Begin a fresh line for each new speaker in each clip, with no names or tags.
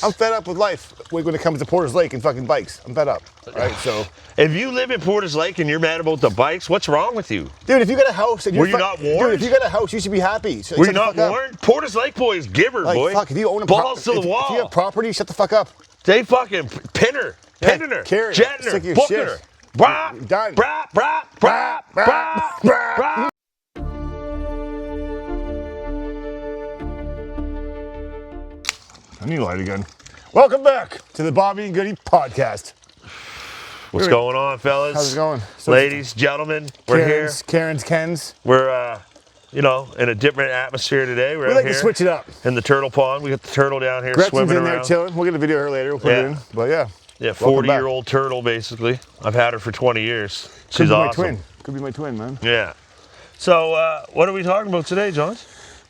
I'm fed up with life when it comes to Porter's Lake and fucking bikes. I'm fed up. Right? So,
if you live in Porter's Lake and you're mad about the bikes, what's wrong with you?
dude, if you got a house and
were you not warned?
Dude, if you got a house, you should be happy. So
were you not warned? Porter's Lake boy is giver,
like,
boy.
Fuck, if you own a
balls to the wall.
If you have property, shut the fuck up.
They fucking pinner, jetting her, booking her. Brah,
done.
Brah, brah, brah, brah, brah.
I need a light again. Welcome back to the Bobby and Goodie podcast.
What's going on, fellas?
How's it going? So
ladies, gentlemen, we're here.
Karen's, Ken's.
We're, in a different atmosphere today.
We like to switch it up.
In the turtle pond. We got the turtle down here
Gretchen's
swimming
in
around.
there chilling. We'll get a video of her later. We'll put it in. But yeah.
Yeah, 40-year-old turtle, basically. I've had her for 20 years. She's awesome.
Could be my twin, man.
Yeah. So, what are we talking about today, John?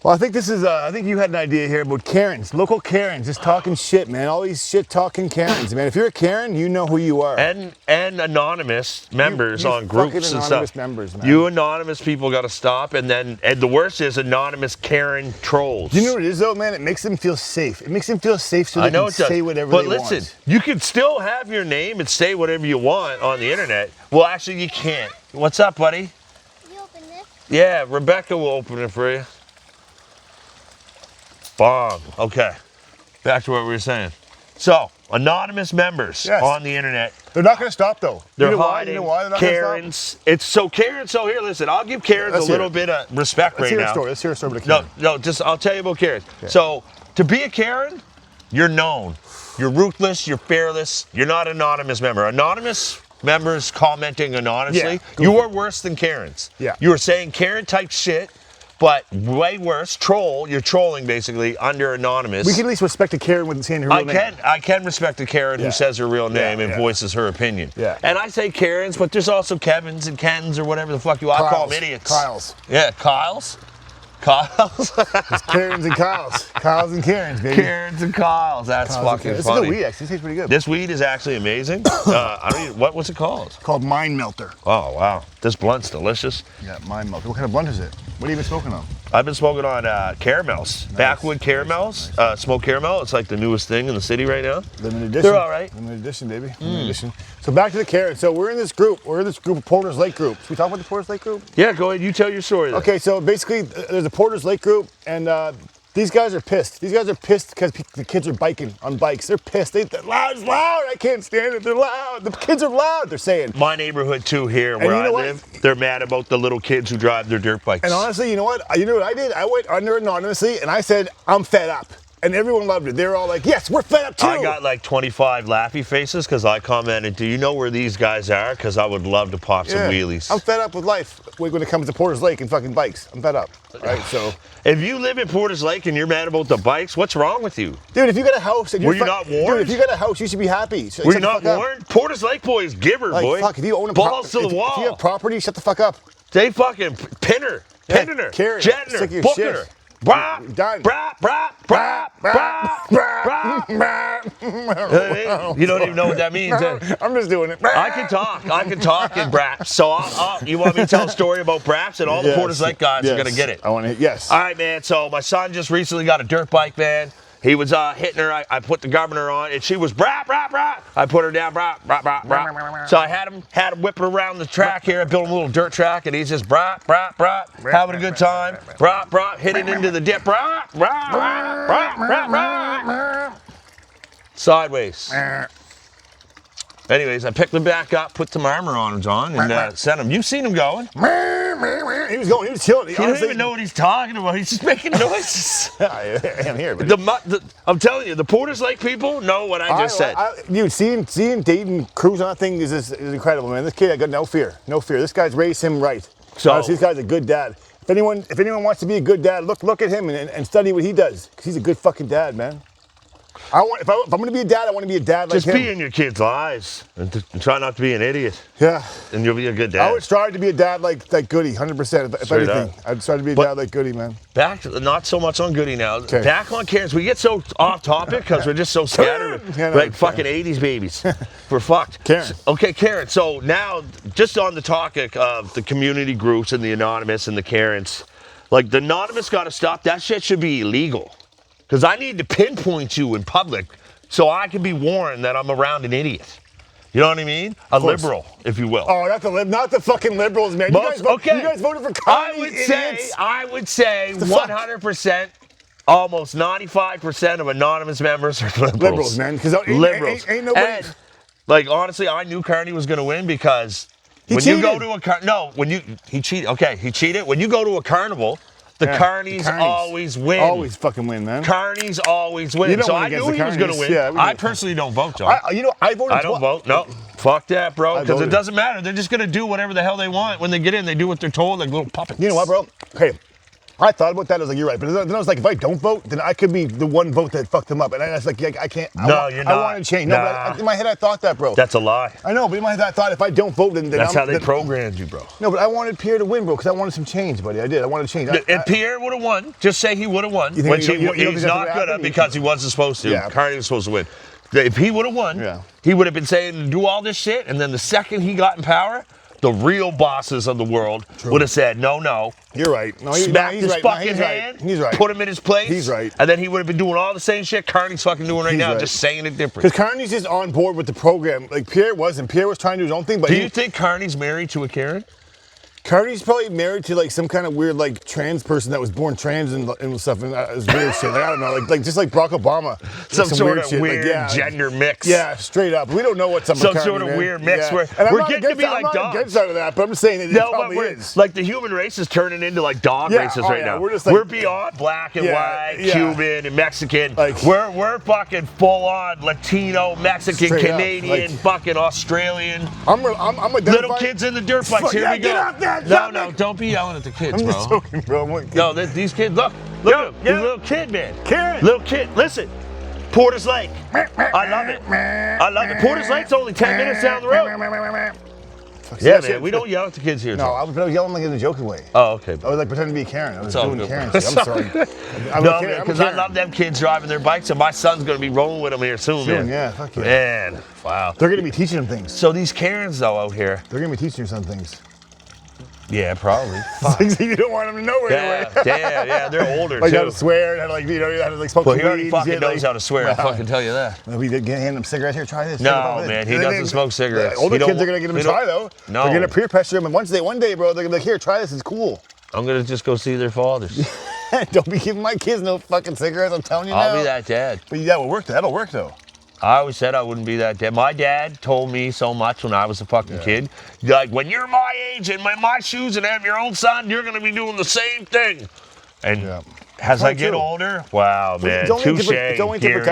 Well, I think this is, I think you had an idea here about Karens, local Karens, just talking shit, man. All these shit-talking Karens, man. If you're a Karen, you know who you are.
And anonymous members on groups and stuff.
Anonymous members, man.
You anonymous people got to stop, and the worst is anonymous Karen trolls.
Do you know what it is, though, man? It makes them feel safe. It makes them feel safe so they can say whatever they want.
But listen, you can still have your name and say whatever you want on the internet. Well, actually, you can't. What's up, buddy?
Can you open this?
Yeah, Rebecca will open it for you. Bomb. Okay. Back to what we were saying. So, anonymous members on the internet.
They're not going to stop, though.
They're hiding. You know why they're not Karens. Karen. So here, listen. I'll give Karens a little bit of respect right now.
Let's hear a story about Karen.
No. I'll tell you about Karens. Okay. So, to be a Karen, you're known. You're ruthless. You're fearless. You're not an anonymous member. Anonymous members commenting anonymously. You are worse than Karens.
Yeah.
You are saying Karen-type shit. But way worse, you're trolling basically under anonymous.
We can at least respect a Karen with saying her real name.
I can respect a Karen who says her real name and voices her opinion.
Yeah.
And I say Karens, but there's also Kevins and Kens or whatever the fuck I call them idiots.
Kyles.
Yeah, Kyles.
It's Karens and Kyles. Kyles and Karens, baby.
Karens and Kyles. That's fucking funny.
This is a good weed, actually. This tastes pretty good.
This weed is actually amazing. What's it called? It's
called Mind Melter.
Oh, wow. This blunt's delicious.
Yeah, Mind Melter. What kind of blunt is it? What have you been smoking on?
I've been smoking on caramels. Nice. Backwood caramels. Nice. Smoked caramel. It's like the newest thing in the city right now.
Limited edition.
They're all right.
Limited edition, baby. Limited edition. So back to the Karen. So we're in this group. We're in this group of Porter's Lake group. Should we talk about the Porter's Lake group?
Yeah, go ahead. You tell your story then.
Okay, so basically there's a Porter's Lake group, and these guys are pissed. These guys are pissed because the kids are biking on bikes. They're pissed. They're loud. It's loud. I can't stand it. They're loud. The kids are loud, they're saying.
My neighborhood, too, here where I live, they're mad about the little kids who drive their dirt bikes.
And honestly, you know what? You know what I did? I went under anonymously, and I said, I'm fed up. And everyone loved it. They were all like, yes, we're fed up too.
I got like 25 laughy faces because I commented, do you know where these guys are? Because I would love to pop some wheelies.
I'm fed up with life when it comes to Porter's Lake and fucking bikes. I'm fed up. Right? So,
if you live in Porter's Lake and you're mad about the bikes, what's wrong with you?
Dude, if you got a house and
were you not warned?
Dude, if you got a house, you should be happy. So
were you not warned? Porter's Lake boy is giver, boy.
Fuck, if you own
balls to the wall.
If you have property, shut the fuck up.
They fucking pinner her, jetting her, booking her. Brah,
done.
Brah, brah, brah, brah, brah. You don't even know what that means.
I'm just doing it.
I can talk in Braps. So you want me to tell a story about Braps, and all the Porter's Lake guys are going to get it.
I want to, yes.
All right, man. So my son just recently got a dirt bike, man. He was hitting her. I put the governor on, and she was brah, brah, brah. I put her down, brah, brah, brah, brah. So I had him whip her around the track here. I built a little dirt track, and he's just brah, brah, brah, having a good time. Brah, brah, hitting into the dip. Brah, brah, brah, brah, brah, brah. Sideways. Anyways, I picked him back up, put some armor on him, John, and sent him. You've seen him going.
He was going. He was chilling.
He don't even know what he's talking about. He's just making noises.
I am here, but
I'm telling you, the Porter's Lake people know what I just said.
Dude, seeing Dayton cruise on that thing is incredible, man. This kid, I got no fear. No fear. This guy's raised him right. So honestly, this guy's a good dad. If anyone wants to be a good dad, look at him and study what he does, because he's a good fucking dad, man. If I'm going to be a dad, I want to be a dad like him.
Just be in your kids' lives and try not to be an idiot.
Yeah.
And you'll be a good dad.
I would strive to be a dad like Goodie, 100%. If anything, I'd strive to be a dad like Goodie, man.
Not so much on Goodie now. Okay. Back on Karens. We get so off topic because we're just so scattered. Fucking 80s babies. We're fucked.
Karen.
Okay, Karen. So now, just on the topic of the community groups and the anonymous and the Karens, like the anonymous got to stop. That shit should be illegal. Because I need to pinpoint you in public so I can be warned that I'm around an idiot. You know what I mean? A liberal, if you will.
Oh, not the fucking liberals, man. You guys voted for Connie,
I would say 100%, almost 95% of anonymous members are liberals.
Liberals, man. Because ain't nobody.
And, like, honestly, I knew Carney was going to win because
he cheated.
You go to he cheated. Okay, he cheated. When you go to a carnival, the Carneys always win.
Always fucking win, man.
Carneys always win. So I knew he was going to win.
Yeah,
I personally don't vote, John.
I voted.
I don't vote. No. Fuck that, bro. Because it doesn't matter. They're just going to do whatever the hell they want. When they get in, they do what they're told like little puppets.
You know what, bro? Hey, I thought about that. I was like, you're right. But then I was like, if I don't vote, then I could be the one vote that fucked them up. And I was like, I can't.
You're not.
I want to change. No, but in my head, I thought that, bro.
That's a lie.
I know, but in my head, I thought if I don't vote, then
that's how they programmed you, bro.
No, but I wanted Pierre to win, bro, because I wanted some change, buddy. I did. I wanted change.
If Pierre would have won, just say he would have won. Which he's not good at because he wasn't supposed to.
Yeah.
Carney was supposed to win. If he would have won, he would have been saying, do all this shit, and then the second he got in power, the real bosses of the world would have said, no.
You're right. No,
smacked his fucking hand,
He's right.
Put him in his place.
He's right.
And then he would have been doing all the same shit Carney's fucking doing right now, just saying it different.
Because Carney's just on board with the program. Like Pierre wasn't. Pierre was trying to do his own thing. But
do you think Carney's married to a Karen?
Carney's probably married to like some kind of weird like trans person that was born trans and stuff, and it was weird shit. Like I don't know, like just like Barack Obama,
some sort of
shit.
weird gender mix.
Yeah, straight up. We don't know what's up.
Some sort of weird mix where we're getting to be like dogs.
I'm not against that, but I'm just saying it probably is.
Like the human race is turning into like dog races right now. We're beyond black and white, Cuban and Mexican. Like, we're fucking full on Latino, Mexican, Canadian, fucking Australian.
I'm a
little kids in the dirt bikes. Here we go. No, don't be yelling at the kids,
bro. I'm just joking, bro.
No, these kids, look at him. He's a little kid, man.
Karen.
Little kid. Listen, Porter's Lake. I love it. Porter's Lake's only 10 minutes down the road. Yeah, man, we don't yell at the kids here.
No, I was yelling like in a joking way.
Oh, okay.
I was like pretending to be a Karen. I was doing Karen shit. I'm sorry.
No, man, because I love them kids driving their bikes, and my son's going to be rolling with them here soon, man.
Yeah, fuck yeah.
Man, wow.
They're going to be teaching them things.
So these Karens, though, out here.
They're going to be teaching you some things.
Yeah, probably.
Things that you don't want them to know anyway.
Yeah, they're older
like
too.
How to swear, how to how to smoke
weed. Well, he already fucking knows how to swear, I fucking tell you that.
We did hand them cigarettes here, try this.
No, man, he doesn't smoke cigarettes.
Older kids are going to get them to try, though.
No.
They're going to peer pressure them, and one day, bro, they're going to be like, here, try this, it's cool.
I'm going to just go see their fathers.
Don't be giving my kids no fucking cigarettes, I'm telling you now.
I'll be that dad.
But that'll work, though.
I always said I wouldn't be that dad. My dad told me so much when I was a fucking kid. Like, when you're my age and in my shoes and have your own son, you're going to be doing the same thing. And as I get older, wow, man, touche, Gary,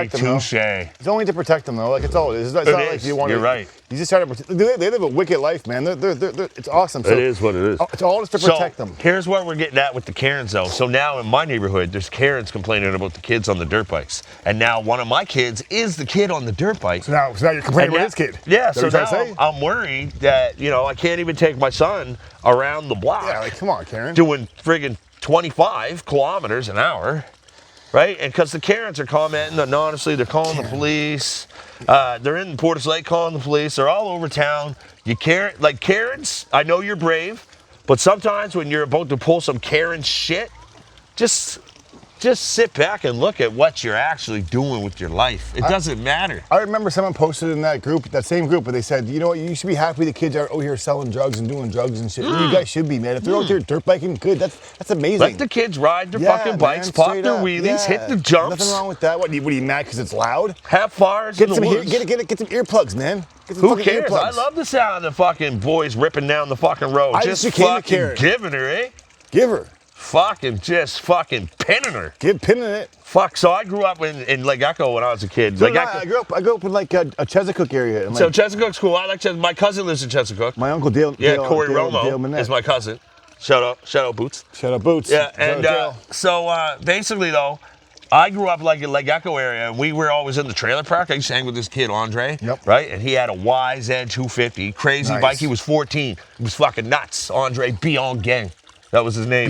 touche.
It's only to protect them, though. Like, it's all it is. It's not like you want to.
You're right.
You just try to protect. They live a wicked life, man. It's awesome. So,
it is what it is.
It's all just to protect them.
Here's where we're getting at with the Karens, though. So now in my neighborhood, there's Karens complaining about the kids on the dirt bikes. And now one of my kids is the kid on the dirt bike.
So now you're complaining about his kid.
Yeah, so now I'm worried that, I can't even take my son around the block.
Yeah, like, come on, Karen.
Doing friggin' 25 kilometers an hour. Right? And because the Karens are commenting anonymously, they're calling the police. They're in Porter's Lake calling the police. They're all over town. Karens, I know you're brave, but sometimes when you're about to pull some Karen shit, just sit back and look at what you're actually doing with your life. It doesn't matter.
I remember someone posted in that same group, but they said, you know what, you should be happy the kids are out here selling drugs and doing drugs and shit. You guys should be, man. If they're out there dirt biking, good. That's amazing.
Let the kids ride their fucking bikes, pop their wheelies, hit the jumps.
Nothing wrong with that. What are you mad because it's loud?
Have fires in the woods.
Get some earplugs, man.
Who cares? I love the sound of the fucking boys ripping down the fucking road. Just fucking giving her, eh?
Give her.
Just fucking pinning her.
Pinning it.
Fuck, so I grew up in Lake Echo when I was a kid.
So I grew up in like a Chesapeake area.
So Chesapeake's cool. I like Chesapeake. My cousin lives in Chesapeake.
My uncle Dale.
Corey Romo is my cousin. Shout out Boots.
Shout out Boots.
Yeah, and so basically though, I grew up like in Lake Echo area, and we were always in the trailer park. I used to hang with this kid, Andre, right? And he had a YZ 250, crazy bike. He was 14. He was fucking nuts. Andre Beyond Gang. That was his name.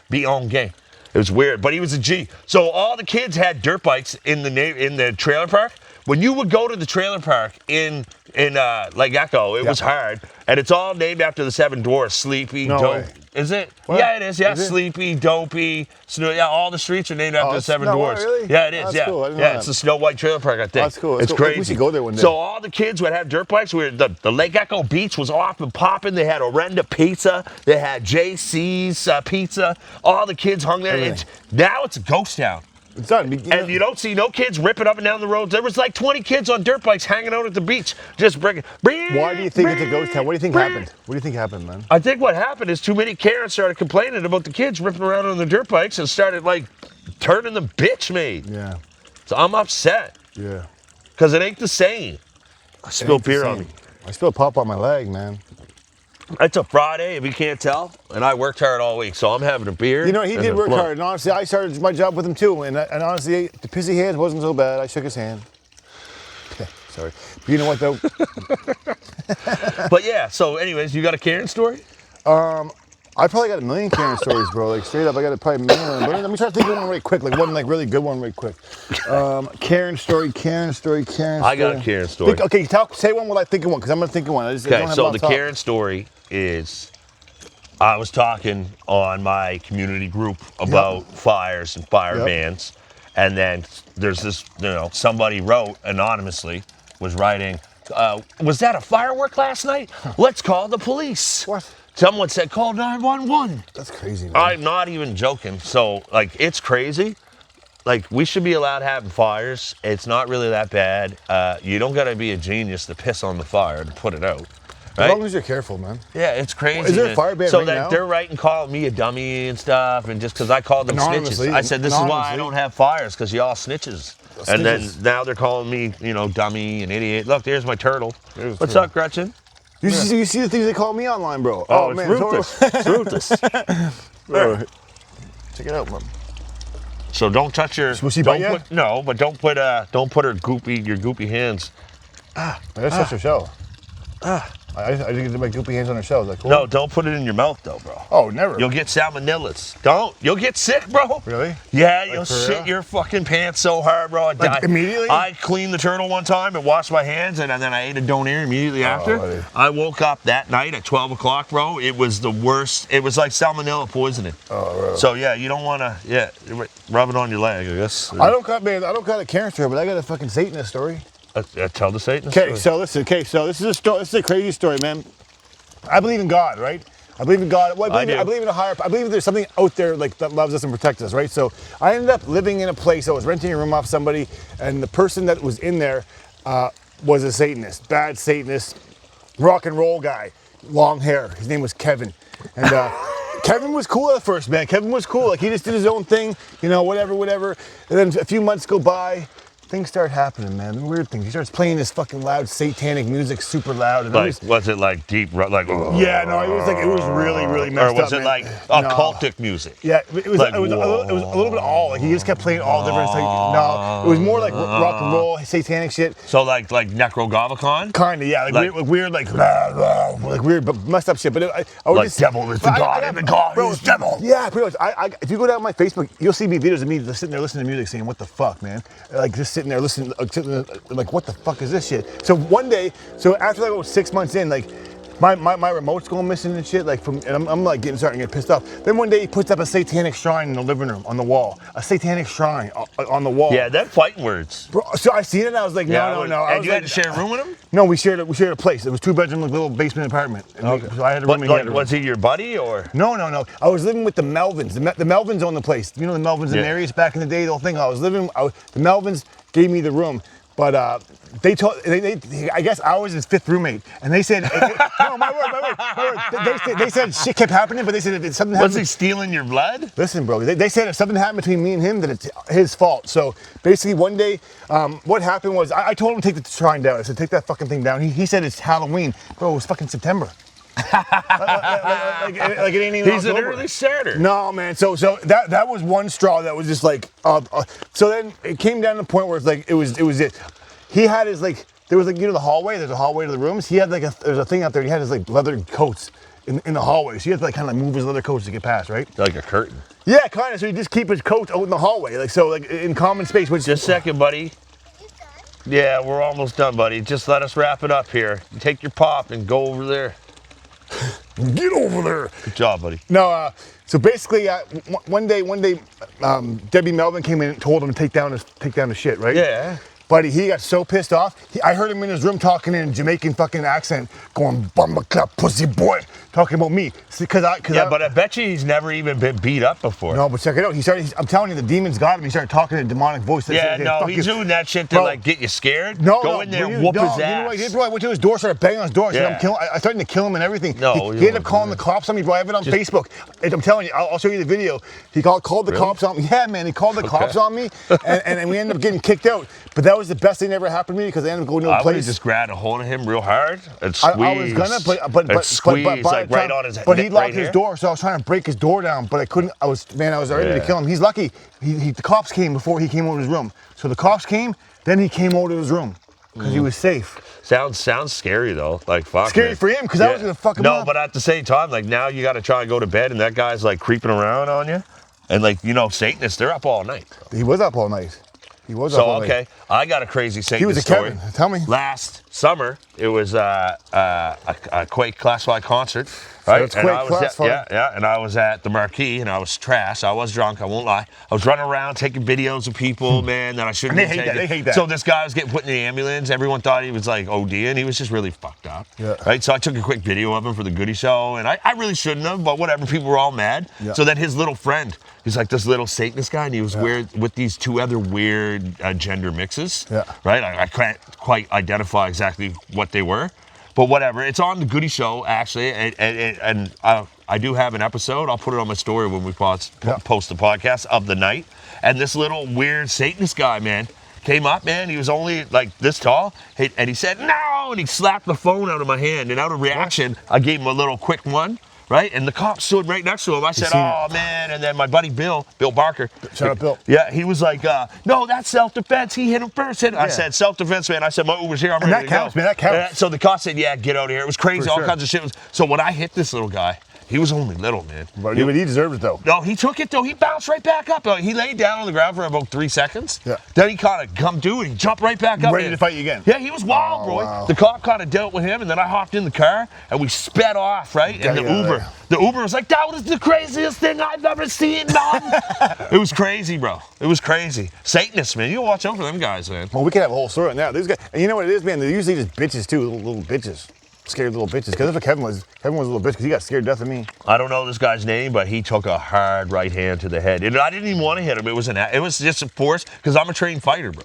Beyond Gang. It was weird, but he was a G. So all the kids had dirt bikes in the trailer park. when you would go to the trailer park in Lake Echo, it was hard, and it's all named after the 7 dwarfs. Sleepy, Dope. Is it?
What?
Yeah, it is. Yeah,
Is it?
Sleepy, Dopey, Snow. Yeah, all the streets are named after the 7 dwarfs.
Really?
Yeah, it is.
That's
yeah,
cool. I didn't know
yeah.
that.
It's the Snow White trailer park, I think.
That's cool.
It's crazy.
We should go there one day.
So all the kids would have dirt bikes. The Lake Echo Beach was off and popping. They had Orenda Pizza. They had JC's Pizza. All the kids hung there. Now it's a ghost town.
It's done.
And you don't see no kids ripping up and down the roads. There was like 20 kids on dirt bikes hanging out at the beach, just bringing.
Why do you think it's a ghost town? What do you think happened? What do you think happened, man?
I think what happened is too many Karens started complaining about the kids ripping around on the dirt bikes and started like turning them bitch made.
Yeah.
So I'm upset.
Yeah.
Because it ain't the same. I spilled beer on me.
I spilled pop on my leg, man.
It's a Friday, if you can't tell, and I worked hard all week, so I'm having a beer.
You know, he did work hard, and honestly, I started my job with him too, and honestly, the pissy hands wasn't so bad. I shook his hand. Sorry. But you know what, though?
But yeah, so anyways, you got a Karen story?
I probably got a million Karen stories, bro. Like, straight up, I got probably a million. But let me try to think of one right quick, like one like really good one right quick. Karen story.
I got a Karen story.
Say one while I think of one, because I'm going to think of one.
Okay, so the Karen story is, I was talking on my community group about fires and fire bans, and then there's this, somebody wrote anonymously, was writing, was that a firework last night? Let's call the police.
What?
Someone said, call 911.
That's crazy, man.
I'm not even joking. So, like, it's crazy. Like, we should be allowed having fires. It's not really that bad. You don't got to be a genius to piss on the fire to put it out. Right?
As long as you're careful, man.
Yeah, it's crazy.
Is there a fire ban
so
right now?
They're writing, calling me a dummy and stuff, and just because I called them snitches. I said, this is why I don't have fires, because y'all snitches. And then now they're calling me, dummy and idiot. Look, there's my turtle. What's up, Gretchen?
You see the things they call me online, bro.
Oh, it's ruthless. It's ruthless.
Check it out, man.
So don't touch your.
Was she bite yet?
No, but don't put your goopy hands.
That's such a show. I didn't get my goopy hands on her show. Is that cool?
No, don't put it in your mouth though, bro.
Oh, never.
You'll get salmonellas. Don't. You'll get sick, bro.
Really?
Yeah, you'll shit your fucking pants so hard, bro.
Immediately?
I cleaned the turtle one time and washed my hands, and then I ate a donair immediately after.
Buddy.
I woke up that night at 12 o'clock, bro. It was the worst. It was like salmonella poisoning.
Oh, right.
So yeah, you don't want to, rub it on your leg, I guess.
I don't got a Karen story, but I got a fucking Satanist story.
Tell the Satanist
Okay,
story.
so this is a story. This is a crazy story, man. I believe in God, right? I believe in God. Well, I believe in a higher. I believe there's something out there like that loves us and protects us, right? So I ended up living in a place. I was renting a room off somebody, and the person that was in there was a Satanist, bad Satanist, rock and roll guy, long hair. His name was Kevin, and Kevin was cool at first, man. Kevin was cool. Like, he just did his own thing, whatever. And then a few months go by. Things start happening, man. Weird things. He starts playing this fucking loud satanic music, super loud. And
was it like deep, like?
Yeah, no, it was really, really messed up.
Or was it like occultic music?
Yeah, it was a little bit all. Like, he just kept playing all different. No, it was more like rock and roll, satanic shit.
So like Necrogavicon?
Kinda, yeah, like weird, like weird, but messed up shit. But I was
like
just,
devil is the god, and the god is devil.
Yeah, pretty much. If you go down my Facebook, you'll see me videos of me just sitting there listening to music, saying, "What the fuck, man?" Like, just sitting there listening, like, what the fuck is this shit? So one day, after like 6 months in, like, my remote's going missing and shit, like, and I'm like starting to get pissed off. Then one day he puts up a satanic shrine in the living room on the wall, a satanic shrine on the wall.
Yeah, them fighting words.
Bro, so I seen it and I was like, no.
And you had to share a room with him?
No, we shared a place. It was 2-bedroom, like, little basement apartment. Okay. So I had a room.
Was he your buddy or?
No. I was living with the Melvins. The Melvins owned the place. You know the Melvins in Marius back in the day, the whole thing. The Melvins gave me the room, but they I guess I was his 5th roommate, and they said, no, my word. They said shit kept happening, but they said if something happened.
Was he stealing your blood?
Listen, bro, they said if something happened between me and him, that it's his fault. So basically one day, what happened was, I told him to take the shrine down. I said, take that fucking thing down. He said it's Halloween. Bro, it was fucking September. like it ain't even
He's
October.
an early starter.
No, man. So that was one straw that was just like. So then it came down to the point where it's like it was it. He had his like there was like the hallway. There's a hallway to the rooms. He had like there's a thing out there. He had his like leather coats in the hallway. So he had to like kind of move his leather coats to get past, right?
Like a curtain.
Yeah, kind of. So he just keep his coat out in the hallway, like in common space. Which
just a second, buddy. Yeah, we're almost done, buddy. Just let us wrap it up here. Take your pop and go over there.
Get over there.
Good job, buddy.
No, so basically, one day, Debbie Melvin came in and told him to take down his shit, right?
Yeah.
Buddy, he got so pissed off. I heard him in his room talking in a Jamaican fucking accent, going "bumba clap, pussy boy," talking about me. But
I bet you he's never even been beat up before.
No, but check it out. I'm telling you, the demons got him. He started talking in a demonic voice.
He's doing that shit to like get you scared. Go in there and whoop his ass.
You know what he did, bro? I went to his door, started banging on his door. I threatened to kill him and everything.
No,
he ended up calling the cops on me, bro. I have it on Facebook. I'm telling you, I'll show you the video. He called the cops on me. Yeah, man, he called the cops on me, and we ended up getting kicked out. But that was the best thing that ever happened to me because I ended up going to a place.
I would have just grabbed a hold of him real hard and squeezed.
I was gonna, but
squeeze like right on his head.
But he locked his door, so I was trying to break his door down, but I couldn't. I was ready to kill him. He's lucky. The cops came before he came over to his room. So the cops came, then he came over to his room because he was safe.
Sounds scary though. Like fuck.
Scary for him because I was gonna fuck him up.
No, but at the same time, like now you got to try and go to bed, and that guy's like creeping around on you, and like Satanists, they're up all night. Bro.
He was up all night.
Okay, I got a crazy Satanist story.
Kevin. Tell me.
Last summer, it was a Quake Class 5 concert, right?
So it's Quake
and I was at the Marquee, and I was trash. I was drunk, I won't lie. I was running around taking videos of people, man, that I shouldn't be taking.
They hate that.
So this guy was getting put in the ambulance. Everyone thought he was like ODing. He was just really fucked up, right? So I took a quick video of him for the Goodie show, and I really shouldn't have, but whatever. People were all mad. Yeah. So then his little friend, he's like this little Satanist guy, and he was weird with these two other weird gender mixes, right? I can't quite identify exactly what they were, but whatever. It's on the Goodie show actually, and I do have an episode. I'll put it on my story when we post the podcast of the night. And this little weird Satanist guy, man, came up, man. He was only like this tall, and he said no, and he slapped the phone out of my hand. And out of reaction, I gave him a little quick one. Right? And the cop stood right next to him. I said, oh, man. And then my buddy Bill Barker.
Shout out, Bill.
Yeah, he was like, no, that's self-defense. He hit him first. I said, self-defense, man. I said, my Uber's here. I'm ready to go.
Man, that counts.
So the cop said, yeah, get out of here. It was crazy. All kinds of shit. So when I hit this little guy, he was only little, man.
But he deserved it, though.
No, he took it, though. He bounced right back up. He laid down on the ground for about 3 seconds. Yeah. Then he kind of come to and he jumped right back up.
Ready to fight you again.
Yeah, he was wild, bro. Wow. The cop kind of dealt with him, and then I hopped in the car, and we sped off, right? And the Uber was like, that was the craziest thing I've ever seen, man. It was crazy, bro. It was crazy. Satanists, man. You watch out for them guys, man.
Well, we could have a whole story on that. These guys, and you know what it is, man? They're usually just bitches, too. Little bitches. Scared little bitches. Because that's what Kevin was. Kevin was a little bitch because he got scared to death of me.
I don't know this guy's name, but he took a hard right hand to the head. And I didn't even want to hit him. It was just a force because I'm a trained fighter, bro.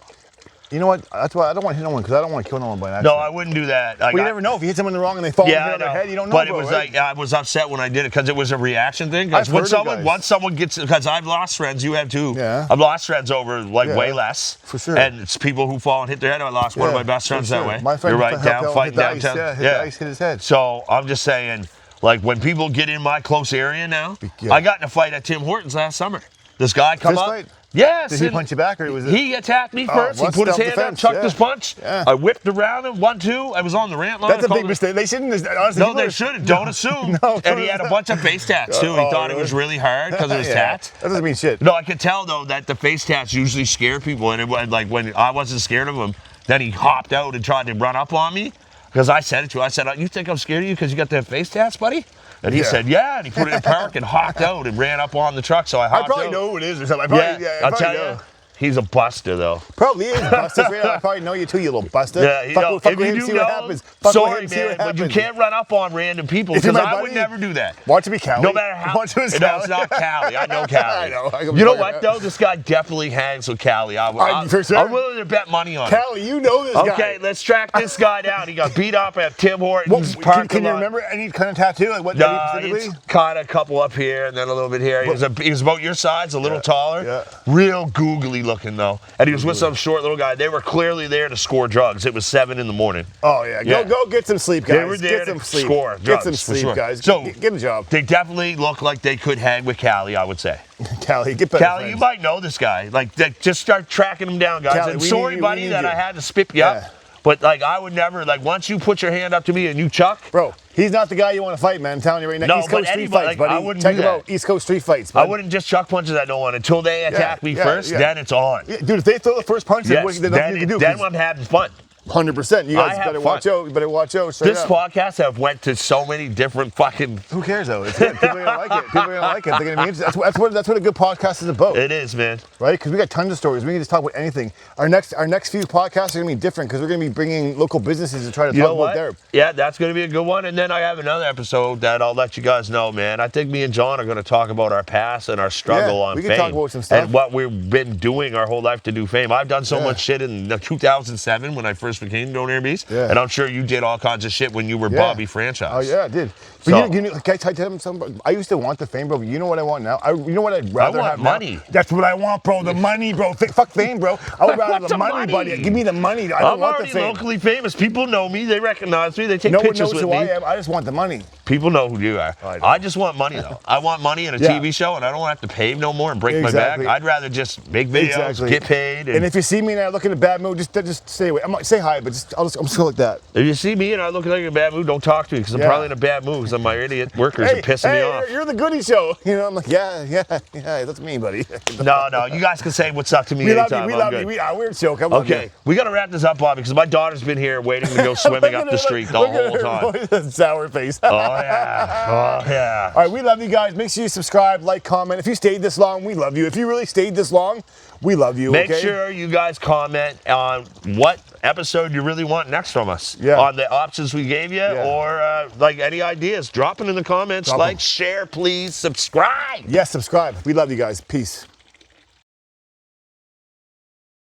You know what? That's why I don't want to hit no one because I don't want to kill no one by accident.
No, I wouldn't do that.
You never know. If you hit someone in the wrong and they fall on their head, you don't know.
But it was like I was upset when I did it because it was a reaction thing. Because once someone gets, because I've lost friends, you have too. Yeah. I've lost friends over way less.
For sure.
And it's people who fall and hit their head. I lost one of my best friends that way.
My friend
You're right, fighting downtown.
Hit the ice, hit his head.
So I'm just saying, like when people get in my close area now, I got in a fight at Tim Hortons last summer. This guy come up.
Fight?
Yes.
Did he punch you back or was it?
He attacked me first. He put his hand up, chucked his punch. Yeah. I whipped around him, 1-2. I was on the rant line.
That's a big mistake. They shouldn't. Honestly,
no, they shouldn't. Don't assume. And he had a bunch of face tats too. He thought it was really hard because of his tats.
That doesn't mean shit.
No, I could tell though that the face tats usually scare people, and it was like when I wasn't scared of him, then he hopped out and tried to run up on me because I said it to him. I said, "You think I'm scared of you because you got the face tats, buddy?" And he said, yeah, and he put it in park and hopped out and ran up on the truck, so I hopped out.
I probably know who it is or something.
I'll tell you. He's a buster, though.
Probably is buster. I probably know you too, you little buster.
Yeah,
fuck with him, see what happens.
Sorry, man, but you can't run up on random people because I would never do that.
Want to be Callie?
No matter how. No, it's not Callie. I know Callie. I know. You know what, though? This guy definitely hangs with Callie. I'm willing to bet money on it.
Callie, you know this guy.
Okay, let's track this guy down. He got beat up at Tim Hortons parking lot.
Can you remember any kind of tattoo? Like what
specifically? It's kind of a couple up here and then a little bit here. He was about your size, a little taller. Yeah. Real googly looking, though. And he was with some short little guy. They were clearly there to score drugs. It was 7 in the morning.
Oh, yeah. Go get some sleep, guys.
They were there to score drugs.
Get some sleep, guys.
So,
get a job.
They definitely look like they could hang with Callie, I would say.
Callie, get better friends.
You might know this guy. Like, just start tracking him down, guys.
Callie,
and sorry, buddy, that I had to spip you up. But like, I would never, like, once you put your hand up to me and you chuck,
Bro, he's not the guy you want to fight, man. I'm telling you right now.
No,
East Coast
but
street
anybody,
fights,
like,
buddy.
I wouldn't
Check
do
him out.
that.
East Coast street fights.
I
Bud.
wouldn't just chuck punches at no one until they attack me first. Then it's on.
Yeah, dude, if they throw the first punch,
Yes,
there's nothing you can do.
then I'm having fun.
100%. You guys
I have
better
fun.
watch out. You better watch out. Straight
This
up.
podcast have went to so many different fucking.
Who cares though? It's good. People are gonna like it. People are gonna like it. They're gonna be interested. That's what a good podcast is about.
It is, man.
Right? Because we got tons of stories. We can just talk about anything. Our next few podcasts are gonna be different because we're gonna be bringing local businesses to try to
You
talk
know
about
what?
their.
Yeah, that's going to be a good one. And then I have another episode that I'll let you guys know, man. I think me and John are going to talk about our past and our struggle on
we
fame.
can talk about some stuff.
And what we've been doing our whole life to do fame. I've done so much shit in 2007 when I first became Donair Beast.
Yeah.
And I'm sure you did all kinds of shit when you were Bobby Franchise.
Oh yeah, I did. But
So-
you know, can I tell you something? I used to want the fame, bro. But you know what I want now? You know what I'd rather
want
have
money.
now? That's what I want, bro. The money, bro. Fuck fame, bro. I would rather the money, buddy. Give me the money. I don't
I'm
want the
already
fame.
locally famous. People know me. They recognize me. They take
No one
pictures
knows
with
who
me.
I am. I just want the money.
People know who you are.
I know.
I just want money, though. I want money in a
Yeah.
TV show, and I don't want to have to pay no more and break
Exactly.
my back. I'd rather just make videos, get paid.
And if you see me and I look in a bad mood, just stay away. Say hi, but I'm just go like that.
If you see me and I look like in a bad mood, don't talk to me because I'm probably in a bad mood because my idiot workers are pissing me off.
You're the Goodie show. You know, I'm like, yeah, that's me, buddy.
No, you guys can say what's up to me
We love
anytime.
you. We
I'm
love
good.
you. We're a show. Come on.
Okay, we got to wrap this up, Bobby, because my daughter's been here waiting to go swimming up the street the whole time.
Sour face.
Oh, yeah. Oh, yeah.
All right, we love you guys. Make sure you subscribe, like, comment. If you stayed this long, we love you. If you really stayed this long, we love you.
Make
okay?
sure you guys comment on what episode you really want next from us.
Yeah.
On the options we gave you or like any ideas. Drop it in the comments.
Drop
like,
'em.
share, please, subscribe.
Yes, subscribe. We love you guys. Peace.